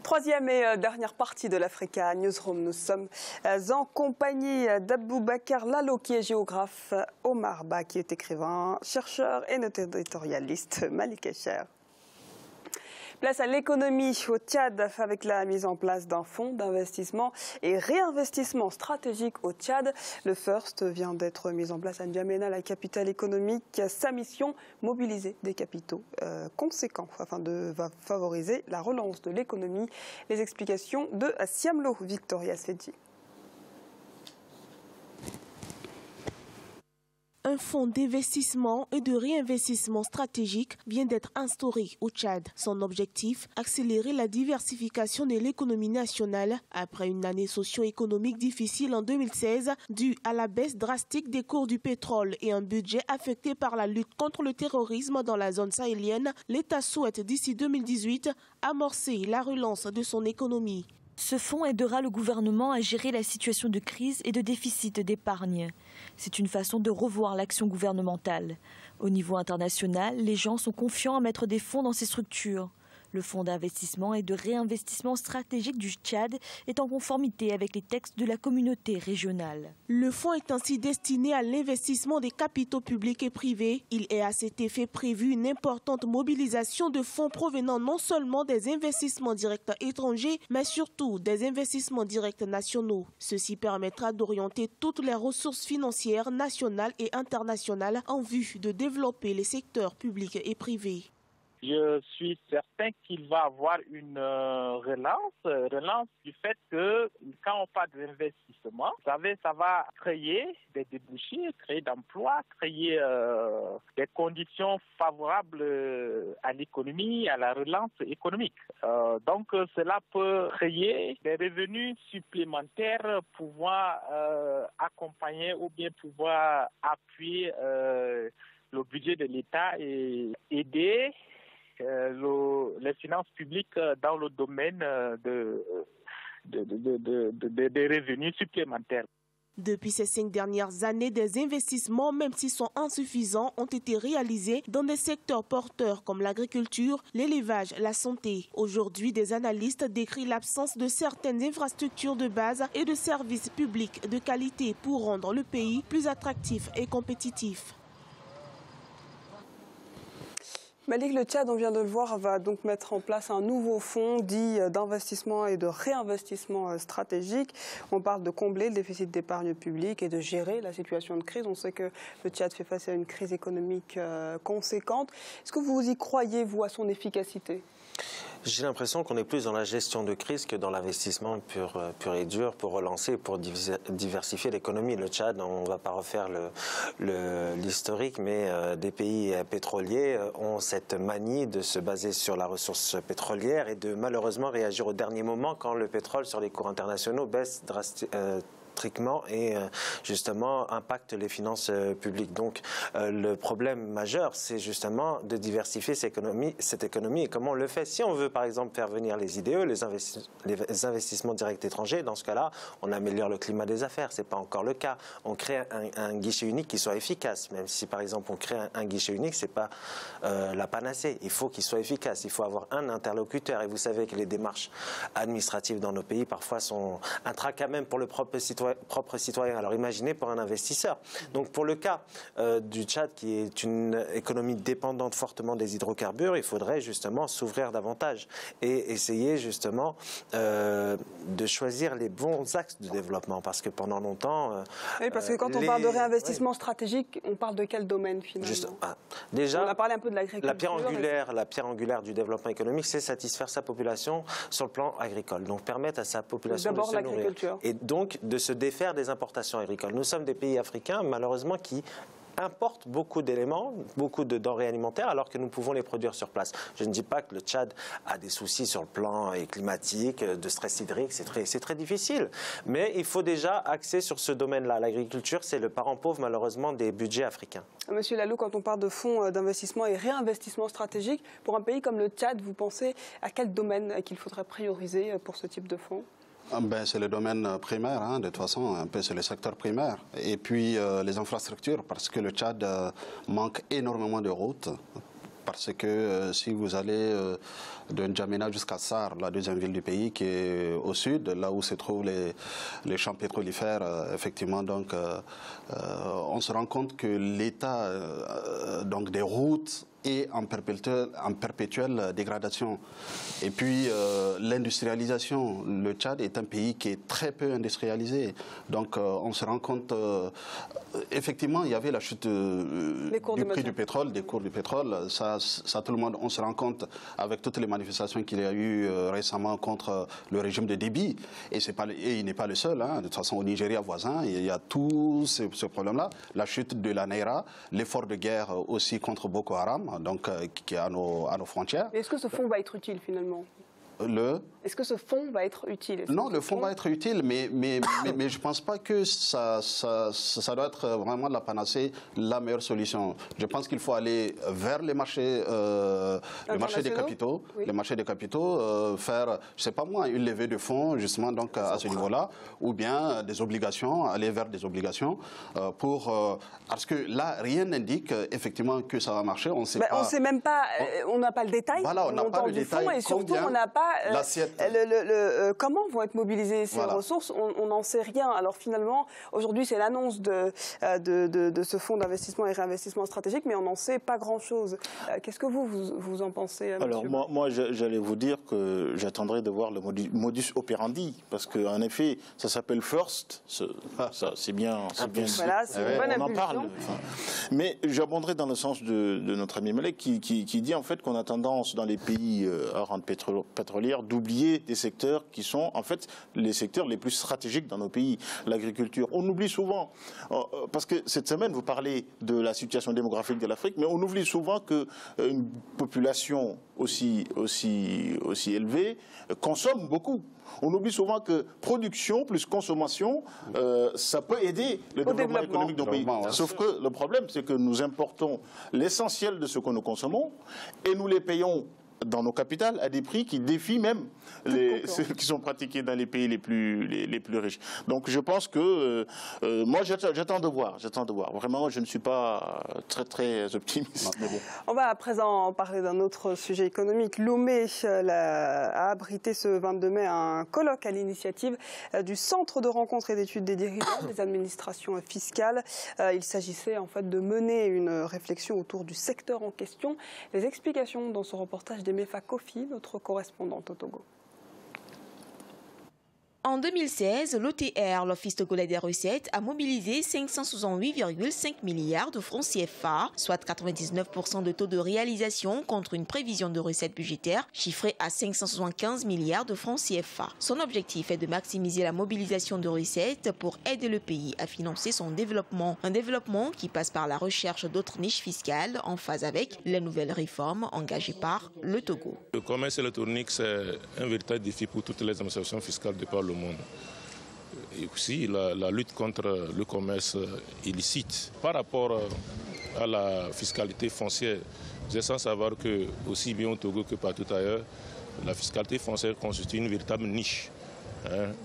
Troisième et dernière partie de l'Africa Newsroom. Nous sommes en compagnie d'Aboubacar Lalo, qui est géographe, Omar Ba, qui est écrivain, chercheur et éditorialiste, Malik Escher. Place à l'économie au Tchad avec la mise en place d'un fonds d'investissement et réinvestissement stratégique au Tchad. Le FIRST vient d'être mis en place à N'Djamena, la capitale économique. Sa mission, mobiliser des capitaux conséquents afin de favoriser la relance de l'économie. Les explications de Siamlo Victoria Sfedji. Un fonds d'investissement et de réinvestissement stratégique vient d'être instauré au Tchad. Son objectif, accélérer la diversification de l'économie nationale après une année socio-économique difficile en 2016 due à la baisse drastique des cours du pétrole et un budget affecté par la lutte contre le terrorisme dans la zone sahélienne. L'État souhaite d'ici 2018 amorcer la relance de son économie. Ce fonds aidera le gouvernement à gérer la situation de crise et de déficit d'épargne. C'est une façon de revoir l'action gouvernementale. Au niveau international, les gens sont confiants à mettre des fonds dans ces structures. Le fonds d'investissement et de réinvestissement stratégique du Tchad est en conformité avec les textes de la communauté régionale. Le fonds est ainsi destiné à l'investissement des capitaux publics et privés. Il est à cet effet prévu une importante mobilisation de fonds provenant non seulement des investissements directs étrangers, mais surtout des investissements directs nationaux. Ceci permettra d'orienter toutes les ressources financières nationales et internationales en vue de développer les secteurs publics et privés. Je suis certain qu'il va avoir une relance du fait que quand on parle d'investissement, vous savez, ça va créer des débouchés, créer d'emplois, créer des conditions favorables à l'économie, à la relance économique. Donc cela peut créer des revenus supplémentaires, pouvoir accompagner ou bien pouvoir appuyer le budget de l'État et aider les finances publiques dans le domaine des revenus supplémentaires. Depuis ces 5 dernières années, des investissements, même s'ils sont insuffisants, ont été réalisés dans des secteurs porteurs comme l'agriculture, l'élevage, la santé. Aujourd'hui, des analystes décrivent l'absence de certaines infrastructures de base et de services publics de qualité pour rendre le pays plus attractif et compétitif. Malik, le Tchad, on vient de le voir, va donc mettre en place un nouveau fonds dit d'investissement et de réinvestissement stratégique. On parle de combler le déficit d'épargne publique et de gérer la situation de crise. On sait que le Tchad fait face à une crise économique conséquente. Est-ce que vous y croyez, vous, à son efficacité ? J'ai l'impression qu'on est plus dans la gestion de crise que dans l'investissement pur et dur pour relancer, pour diversifier l'économie. Le Tchad, on ne va pas refaire l'historique, mais des pays pétroliers ont cette manie de se baser sur la ressource pétrolière et de malheureusement réagir au dernier moment quand le pétrole sur les cours internationaux baisse drastiquement et justement impacte les finances publiques. Donc le problème majeur, c'est justement de diversifier cette économie et comment on le fait. Si on veut par exemple faire venir les IDE, les investissements directs étrangers, dans ce cas-là, on améliore le climat des affaires. Ce n'est pas encore le cas. On crée un guichet unique qui soit efficace. Même si par exemple on crée un guichet unique, ce n'est pas la panacée. Il faut qu'il soit efficace. Il faut avoir un interlocuteur. Et vous savez que les démarches administratives dans nos pays parfois sont un tracas même pour le propre citoyen. Alors imaginez pour un investisseur. Donc pour le cas du Tchad, qui est une économie dépendante fortement des hydrocarbures, il faudrait justement s'ouvrir davantage et essayer justement de choisir les bons axes de développement, parce que pendant longtemps... oui, parce que quand on parle de réinvestissement stratégique, on parle de quel domaine finalement? Déjà, on a parlé un peu de l'agriculture. La pierre angulaire du développement économique, c'est satisfaire sa population sur le plan agricole. Donc permettre à sa population de se nourrir. Et donc de se défaire des importations agricoles. Nous sommes des pays africains, malheureusement, qui importent beaucoup d'éléments, beaucoup de denrées alimentaires, alors que nous pouvons les produire sur place. Je ne dis pas que le Tchad a des soucis sur le plan climatique, de stress hydrique, c'est très difficile. Mais il faut déjà axer sur ce domaine-là. L'agriculture, c'est le parent pauvre, malheureusement, des budgets africains. Monsieur Lalo, quand on parle de fonds d'investissement et réinvestissement stratégique, pour un pays comme le Tchad, vous pensez à quel domaine qu'il faudrait prioriser pour ce type de fonds? C'est le domaine primaire, de toute façon, un peu c'est le secteur primaire. Et puis les infrastructures, parce que le Tchad manque énormément de routes. parce que si vous allez de N'Djamena jusqu'à Sarre, la deuxième ville du pays qui est au sud, là où se trouvent les champs pétrolifères, effectivement, donc on se rend compte que l'état donc des routes est en perpétuelle dégradation. Et puis l'industrialisation, le Tchad est un pays qui est très peu industrialisé. Donc on se rend compte, effectivement, il y avait la chute du prix du pétrole, des cours du pétrole. Ça tout le monde, on se rend compte avec toutes les manifestations qu'il y a eu récemment contre le régime de Déby. Et il n'est pas le seul. Hein. De toute façon, au Nigeria voisin, il y a tout ce problème-là. La chute de la Naira, l'effort de guerre aussi contre Boko Haram, donc qui est à nos frontières. Est-ce que ce fonds va être utile finalement ? Est-ce que ce fonds va être utile? Non, le fonds va être utile, mais je ne pense pas que ça doit être vraiment la panacée, la meilleure solution. Je pense qu'il faut aller vers les marchés, le marché des capitaux, oui. Les marchés des capitaux, faire, je ne sais pas moi, une levée de fonds justement donc à ce niveau-là, ou bien des obligations, aller vers des obligations parce que là, rien n'indique effectivement que ça va marcher. On sait pas. On ne sait même pas, on n'a pas le détail. Voilà, on n'a pas le détail. Et surtout, on n'a pas comment vont être mobilisées ces ressources, on n'en sait rien. Alors finalement, aujourd'hui, c'est l'annonce de ce fonds d'investissement et réinvestissement stratégique, mais on n'en sait pas grand-chose. Qu'est-ce que vous en pensez, Alors moi j'allais vous dire que j'attendrai de voir le modus operandi, parce qu'en effet, ça s'appelle First, c'est bien. Voilà, c'est une bonne on en parle. Mais j'abonderai dans le sens de notre ami Malek qui dit en fait qu'on a tendance dans les pays à rente pétrolière d'oublier des secteurs qui sont en fait les secteurs les plus stratégiques dans nos pays, l'agriculture. On oublie souvent, parce que cette semaine vous parlez de la situation démographique de l'Afrique, mais on oublie souvent qu'une population aussi élevée consomme beaucoup. On oublie souvent que production plus consommation, ça peut aider le développement économique de nos pays. Sauf que le problème, c'est que nous importons l'essentiel de ce que nous consommons et nous les payons dans nos capitales à des prix qui défient même ceux qui sont pratiqués dans les pays les plus riches. Donc je pense que moi j'attends de voir. Vraiment, je ne suis pas très optimiste. Mais bon. On va à présent parler d'un autre sujet économique. Lomé a abrité ce 22 mai un colloque à l'initiative du Centre de rencontres et d'études des dirigeants des administrations fiscales. Il s'agissait en fait de mener une réflexion autour du secteur en question. Les explications dans ce reportage d'Emefa Kofi, notre correspondante au Togo. En 2016, l'OTR, l'Office togolais des recettes, a mobilisé 568,5 milliards de francs CFA, soit 99% de taux de réalisation contre une prévision de recettes budgétaires chiffrée à 575 milliards de francs CFA. Son objectif est de maximiser la mobilisation de recettes pour aider le pays à financer son développement. Un développement qui passe par la recherche d'autres niches fiscales en phase avec les nouvelles réformes engagées par le Togo. Le commerce électronique, c'est un véritable défi pour toutes les administrations fiscales de par le monde. Et aussi la lutte contre le commerce illicite. Par rapport à la fiscalité foncière, vous êtes sans savoir que, aussi bien au Togo que partout ailleurs, la fiscalité foncière constitue une véritable niche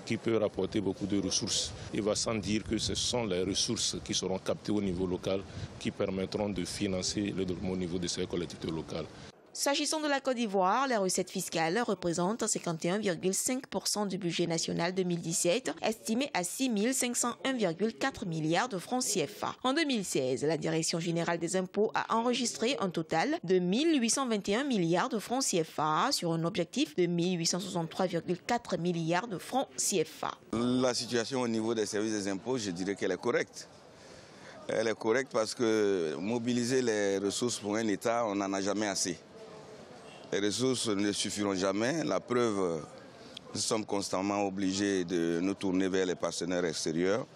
qui peut rapporter beaucoup de ressources. Il va sans dire que ce sont les ressources qui seront captées au niveau local qui permettront de financer le développement au niveau de ces collectivités locales. S'agissant de la Côte d'Ivoire, les recettes fiscales représentent 51,5% du budget national 2017, estimé à 6 501,4 milliards de francs CFA. En 2016, la Direction générale des impôts a enregistré un total de 1 821 milliards de francs CFA sur un objectif de 1 863,4 milliards de francs CFA. La situation au niveau des services des impôts, je dirais qu'elle est correcte. Elle est correcte parce que mobiliser les ressources pour un État, on n'en a jamais assez. Les ressources ne suffiront jamais. La preuve, nous sommes constamment obligés de nous tourner vers les partenaires extérieurs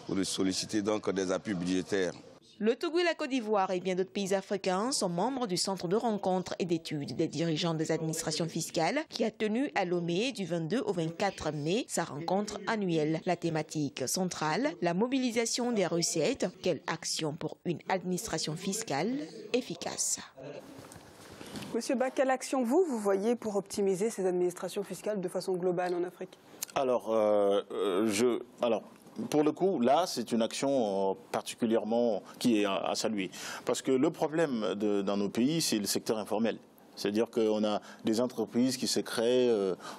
pour solliciter donc des appuis budgétaires. Le Togo et la Côte d'Ivoire et bien d'autres pays africains sont membres du Centre de rencontres et d'études des dirigeants des administrations fiscales qui a tenu à Lomé du 22 au 24 mai sa rencontre annuelle. La thématique centrale, la mobilisation des recettes, quelle action pour une administration fiscale efficace. Monsieur Ba, quelle action vous voyez pour optimiser ces administrations fiscales de façon globale en Afrique ? pour le coup, là, c'est une action particulièrement qui est à saluer. Parce que le problème dans nos pays, c'est le secteur informel. C'est-à-dire qu'on a des entreprises qui se créent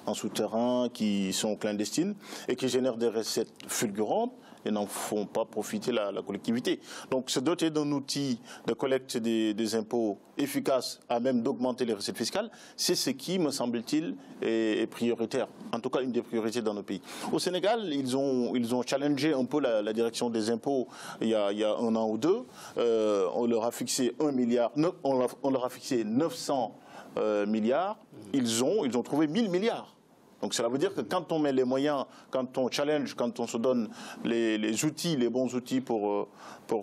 en souterrain, qui sont clandestines et qui génèrent des recettes fulgurantes et n'en font pas profiter la collectivité. Donc se doter d'un outil de collecte des impôts efficace à même d'augmenter les recettes fiscales, c'est ce qui, me semble-t-il, est prioritaire. En tout cas, une des priorités dans nos pays. Au Sénégal, ils ont challengé un peu la direction des impôts il y a 1 an ou 2. On leur a fixé 1 milliard, on leur a fixé 900 milliards. Ils ont trouvé 1000 milliards. Donc cela veut dire que quand on met les moyens, quand on challenge, quand on se donne les outils, les bons outils pour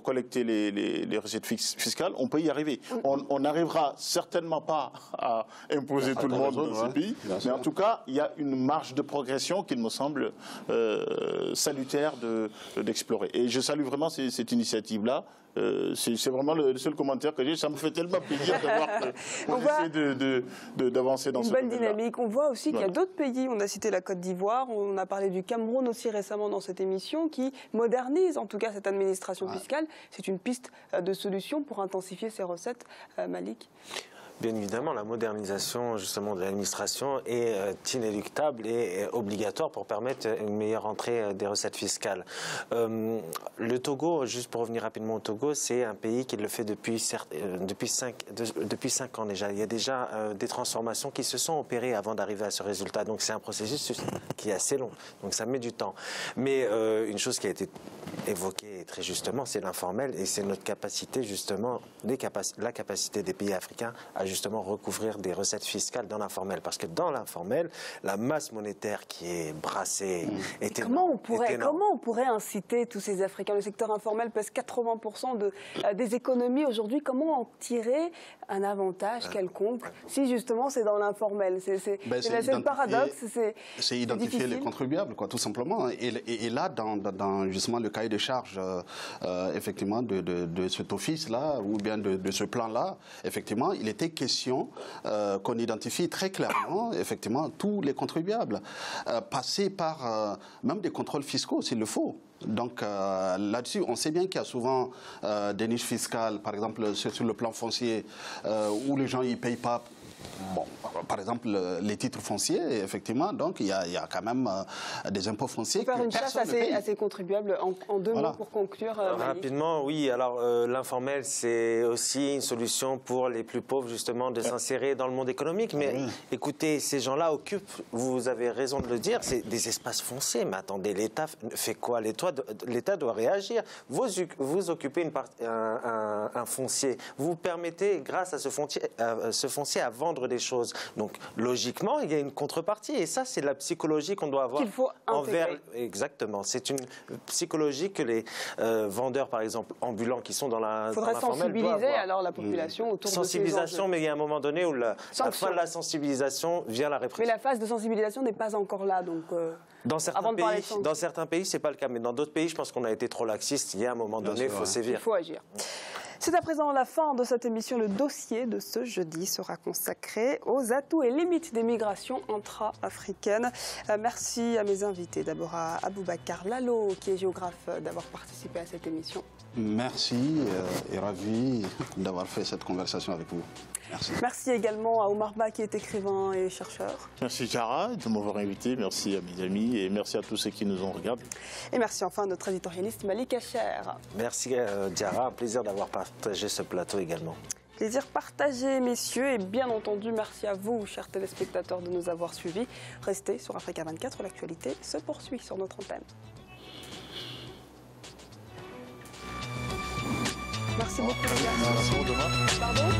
collecter les recettes fiscales, on peut y arriver. On n'arrivera certainement pas à imposer tout le monde dans ce pays, mais en tout cas, il y a une marge de progression qu'il me semble salutaire d'explorer. Et je salue vraiment cette initiative-là. C'est vraiment le seul commentaire que j'ai. Ça me fait tellement plaisir de voir qu'on essaie d'avancer dans ce domaine-là. Une bonne dynamique. On voit aussi qu'il y a d'autres pays. On a cité la Côte d'Ivoire, on a parlé du Cameroun aussi récemment dans cette émission, qui modernise en tout cas cette administration fiscale. C'est une piste de solution pour intensifier ces recettes. Malik ? Bien évidemment, la modernisation justement de l'administration est inéluctable et obligatoire pour permettre une meilleure entrée des recettes fiscales. Le Togo, juste pour revenir rapidement au Togo, c'est un pays qui le fait depuis 5 ans déjà. Il y a déjà des transformations qui se sont opérées avant d'arriver à ce résultat. Donc c'est un processus qui est assez long. Donc ça met du temps. Mais une chose qui a été évoquée très justement, c'est l'informel et c'est notre capacité justement, la capacité des pays africains à justement recouvrir des recettes fiscales dans l'informel. Parce que dans l'informel, la masse monétaire qui est brassée est énorme. Comment on pourrait inciter tous ces Africains? Le secteur informel pèse 80% des économies aujourd'hui. Comment en tirer un avantage quelconque si justement c'est dans l'informel? C'est le paradoxe. C'est identifier les contribuables, quoi, tout simplement. Et là, dans justement le cahier de charges effectivement de cet office-là, ou bien de ce plan-là, effectivement, il était question qu'on identifie très clairement, effectivement, tous les contribuables, passer par même des contrôles fiscaux s'il le faut. Donc là-dessus, on sait bien qu'il y a souvent des niches fiscales, par exemple sur le plan foncier, où les gens n'y payent pas. Bon, par exemple, les titres fonciers, effectivement, donc il y a quand même des impôts fonciers. Faire une chasse à ces contribuables en 2 mots pour conclure. Rapidement, oui. Alors, l'informel, c'est aussi une solution pour les plus pauvres, justement, de s'insérer dans le monde économique. Mais écoutez, ces gens-là occupent, vous avez raison de le dire, c'est des espaces fonciers. Mais attendez, l'État fait quoi? L'État doit réagir. Vous occupez un foncier. Vous permettez, grâce à ce foncier, à vendre des choses. Donc, logiquement, il y a une contrepartie. Et ça, c'est la psychologie qu'on doit avoir envers... Exactement. C'est une psychologie que les vendeurs, par exemple, ambulants, qui sont dans la faudrait sensibiliser alors la population autour de ces enjeux. Sensibilisation, mais il y a un moment donné où la fin de la sensibilisation vient la répression. Mais la phase de sensibilisation n'est pas encore là, donc... Dans certains pays, ce n'est pas le cas. Mais dans d'autres pays, je pense qu'on a été trop laxiste. Il y a un moment donné, il faut sévir. Il faut agir. C'est à présent la fin de cette émission. Le dossier de ce jeudi sera consacré aux atouts et limites des migrations intra-africaines. Merci à mes invités. D'abord à Aboubacar Lalo, qui est géographe, d'avoir participé à cette émission. Merci et ravi d'avoir fait cette conversation avec vous. Merci. Merci également à Omar Ba, qui est écrivain et chercheur. Merci Diarra de m'avoir invité, merci à mes amis et merci à tous ceux qui nous ont regardés. Et merci enfin à notre éditorialiste Malik Acher. Merci Diarra, un plaisir d'avoir partagé ce plateau également. Plaisir partagé, messieurs, et bien entendu, merci à vous, chers téléspectateurs, de nous avoir suivis. Restez sur Africa 24, l'actualité se poursuit sur notre antenne. Merci beaucoup, les gars. Merci. Pardon ?